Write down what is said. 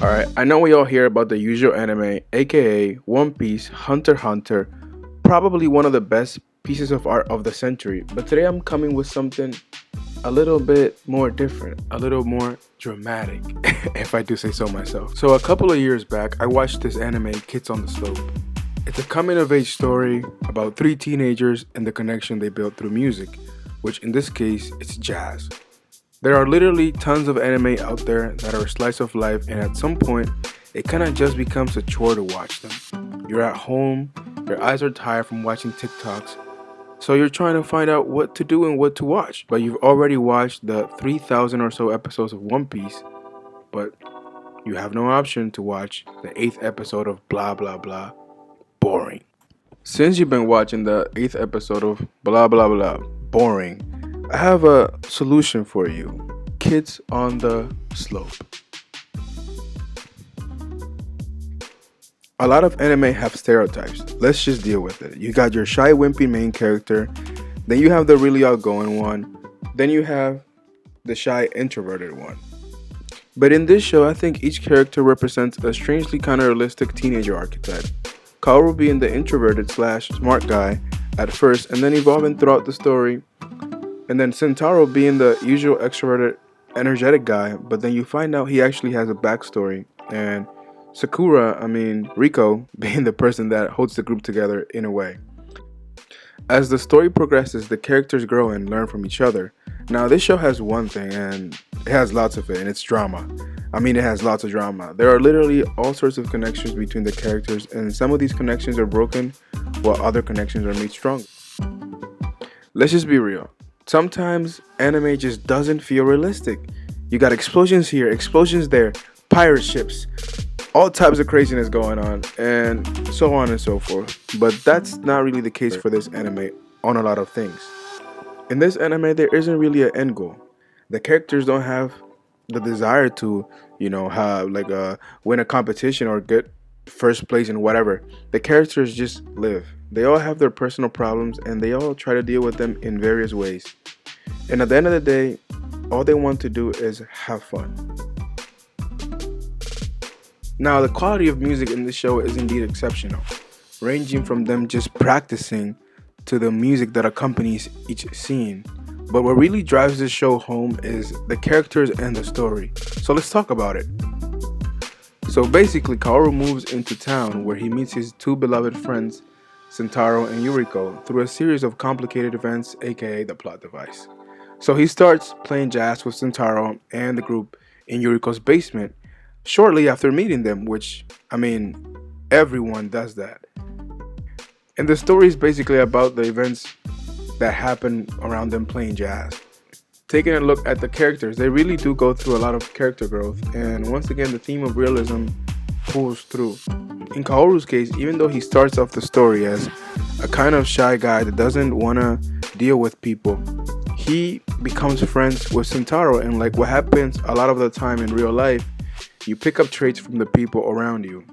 Alright, I know we all hear about the usual anime, aka One Piece, Hunter x Hunter, probably one of the best pieces of art of the century, but today I'm coming with something a little bit more different, a little more dramatic, if I do say so myself. So a couple of years back, I watched this anime, Kids on the Slope. It's a coming of age story about three teenagers and the connection they built through music, which in this case, it's jazz. There are literally tons of anime out there that are a slice of life, and at some point, it kind of just becomes a chore to watch them. You're at home, your eyes are tired from watching TikToks, so you're trying to find out what to do and what to watch. But you've already watched the 3,000 or so episodes of One Piece, but you have no option to watch the 8th episode of blah blah blah. Boring. Since you've been watching the 8th episode of blah blah blah, boring, I have a solution for you. Kids on the Slope. A lot of anime have stereotypes. Let's just deal with it. You got your shy, wimpy main character, then you have the really outgoing one, then you have the shy, introverted one. But in this show, I think each character represents a strangely kind of realistic teenager archetype. Kaoru being the introverted slash smart guy at first, and then evolving throughout the story. And then Sentaro being the usual extroverted, energetic guy, but then you find out he actually has a backstory. And Riko, being the person that holds the group together in a way. As the story progresses, the characters grow and learn from each other. Now, this show has one thing, and it has lots of it, and it's drama. It has lots of drama. There are literally all sorts of connections between the characters, and some of these connections are broken, while other connections are made strong. Let's just be real. Sometimes anime just doesn't feel realistic. You got explosions here, explosions there, pirate ships, all types of craziness going on, and so on and so forth. But that's not really the case for this anime on a lot of things. In this anime, there isn't really an end goal. The characters don't have the desire to, win a competition or get first place in whatever. The characters just live. They all have their personal problems, and they all try to deal with them in various ways. And at the end of the day, all they want to do is have fun. Now, the quality of music in this show is indeed exceptional, ranging from them just practicing to the music that accompanies each scene. But what really drives this show home is the characters and the story. So let's talk about it. So basically, Kaoru moves into town where he meets his two beloved friends, Sentaro and Yuriko, through a series of complicated events, aka the plot device. So he starts playing jazz with Sentaro and the group in Yuriko's basement shortly after meeting them, which, everyone does that. And the story is basically about the events that happen around them playing jazz. Taking a look at the characters, they really do go through a lot of character growth, and once again the theme of realism pulls through. In Kaoru's case, even though he starts off the story as a kind of shy guy that doesn't want to deal with people, he becomes friends with Sentaro, and like what happens a lot of the time in real life, you pick up traits from the people around you.